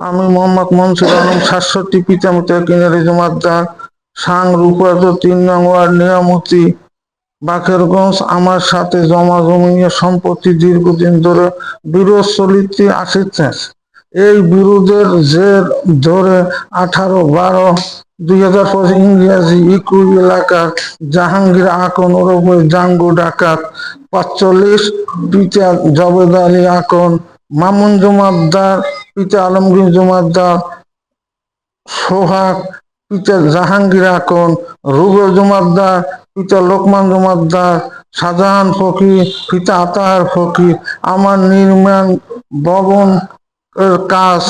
আমি মোহাম্মদ মনসুর আলম ৬৭ পিতামাতা কিনারি জমাদ্দার সাং রূপায়ত ৩ নং ওয়ার্ড নিয়ামতি বাকেরগঞ্জ। আমার সাথে জমা জমি নিয়ে সম্পত্তি দীর্ঘদিন ধরে বিরোধ চলিতে আসিতেছে। এই বিরোধের জের ধরে 18/12/2025 ইংরেজি ইকুই এলাকার জাহাঙ্গীর আকন ওরফে জাঙ্গু ডাকাত ৪৫, পিতা জবেদ আলী আকন, মামুন জমাদ্দার, পিতা আলমগীর জমাদ্দার, সোহাগ, পিতা জাহাঙ্গীর আকন, রুবেল জমাদ্দার, পিতা লোকমান জমাদ্দার, শাহজাহান ফকির, পিতা আতাহার ফকির আমার নির্মাণ ভবন কাজ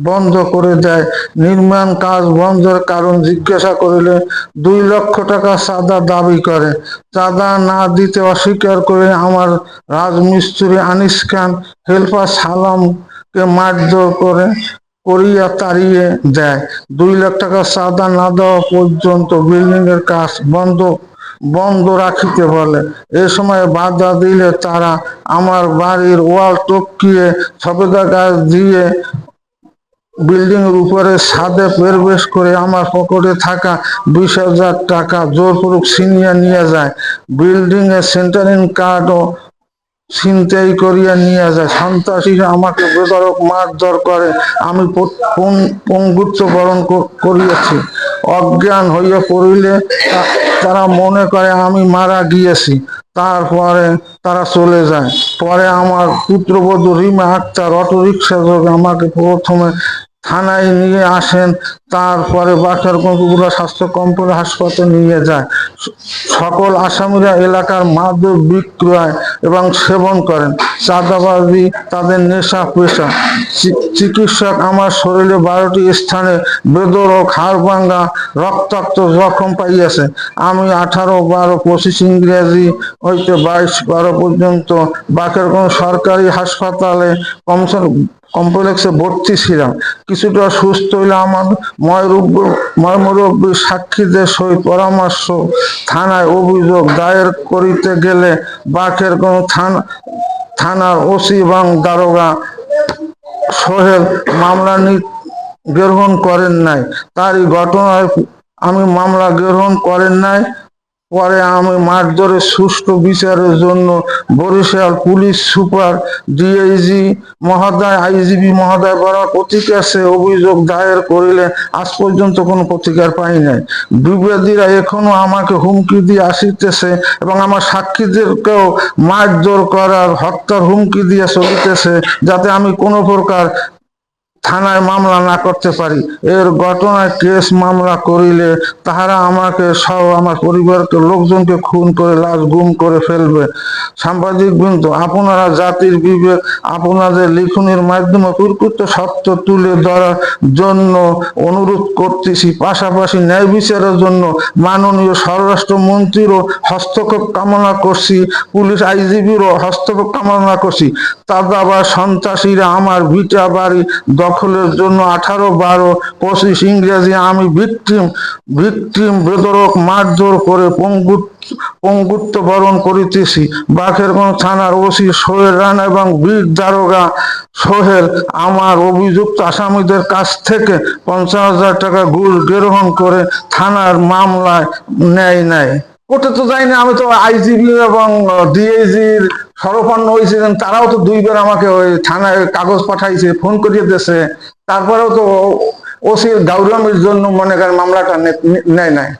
বন্ধ করে দেয়। নির্মাণ কাজ বন্ধের কারণ জিজ্ঞাসা করিলে 2 লক্ষ টাকা চাঁদা দাবি করে। চাঁদা না দিতে অস্বীকার করে আমার রাজমিস্ত্রি আনিস খান হেল্পার সালামকে মারধর করিয়া তাড়িয়ে দেয়। 2 লাখ টাকা চাঁদা না দেওয়া পর্যন্ত বিল্ডিং এর কাজ বন্ধ রাখিতে বলে। এ সময় বাধা দিলে তারা আমার বাড়ির ওয়াল টপকিয়ে সবেদা গাছ দিয়ে বিল্ডিং এর উপরে ছাদে প্রবেশ করে আমার পকেটে থাকা 20,000 টাকা জোরপূর্বক ছিনিয়ে নিয়ে যায়। বিল্ডিং এর সেন্টারিং কার্ডও ছিনতাই করিয়া নিয়ে যায়। সন্ত্রাসীরা আমাকে বেধড়ক মারধর করে। আমি পঙ্গুত্ব বরণ করিয়াছি। অজ্ঞান হইয়া পড়িলে তারা মনে করে আমি মারা গিয়েছি। তারপরে তারা চলে যায়। পরে আমার পুত্রবধূ রিমা আক্তার অটোরিকশা যোগে আমাকে প্রথমে থানায় নিয়ে আসেন, তারপরে বাকেরগঞ্জ উপজেলা স্বাস্থ্য কমপ্লেক্স হাসপাতালে নিয়ে যায়। সকল আসামিরা এলাকার মাদক বিক্রয় এবং সেবন করেন। চাঁদাবাজি তাদের নেশা পেশা। চিকিৎসক আমার শরীরে 12টি স্থানে বেধড়ক হাড়ভাঙ্গা রক্তাক্ত জখম পাইয়াছে। আমি 18/12/25 ইংরেজি হইতে 22/12 পর্যন্ত বাকেরগঞ্জ সরকারি হাসপাতালে কমপ্লেক্সে ভর্তি ছিলাম। কিছুটা সুস্থ হইলে আমার ময়মুরব্বী সাক্ষীদের সহিত পরামর্শ থানায় অভিযোগ দায়ের করিতে গেলে বাকেরগঞ্জ থানার ওসি এবং দারোগা সোহেল মামলা গ্রহণ করেন নাই। তারই ঘটনায় আমি মামলা গ্রহণ করেন নাই। পরে আমি মারধরের সুষ্ঠু বিচারের জন্য বরিশাল পুলিশ সুপার, ডিআইজি মহোদয়, আইজিপি মহোদয় বরাবর প্রতিকাশে অভিযোগ দায়ের করিলে আজ পর্যন্ত কোনো প্রতিকার পাই নাই। বিবাদীরা এখনো আমাকে হুমকি দিয়ে আসিতেছে এবং আমার সাক্ষীদেরকেও মারধর করার, হত্যার হুমকি দিয়ে চলিতেছে, যাতে আমি কোনো প্রকার থানায় মামলা না করতে পারি। এর ঘটনায় কেস মামলা করিলে তাহারা আমাকে সহ আমার পরিবারকে লোকজনকে খুন করে লাশ গুম করে ফেলবে। সাংবাদিক বৃন্দ, আপনারা জাতির বিবেক আপনাদের লিখনের মাধ্যমে প্রকৃত সত্য তুলে ধরার জন্য অনুরোধ করতেছি। পাশাপাশি ন্যায় বিচারের জন্য মাননীয় স্বরাষ্ট্রমন্ত্রীরও হস্তক্ষেপ কামনা করছি, পুলিশ আইজিপিরও হস্তক্ষেপ কামনা করছি। চাঁদাবাজ সন্ত্রাসীরা আমার ভিটা বাড়ি দখলের জন্য 18/12/25 ইংরেজি আমি ভিকটিম বেধড়ক মারধর করে পঙ্গুত্ব বরণ করিতেছি। বাকেরগঞ্জ থানার ওসি সোহেল রানা এবং বীর দারোগা সোহেল আমার অভিযুক্ত আসামিদের কাছ থেকে 50,000 টাকা ঘুষ গ্রহণ করে থানার মামলায় নেয় নাই। কোর্টে তো যায়নি, আমি তো আইজিপি এবং ডিআইজির শরফান্ন হয়েছিলেন, তারাও তো 2 বার আমাকে ওই থানায় কাগজ পাঠাইছে, ফোন করিয়ে দিয়েছে। তারপরেও তো ওসি গাউরামির জন্য মনে করেন মামলাটা নেয় নাই।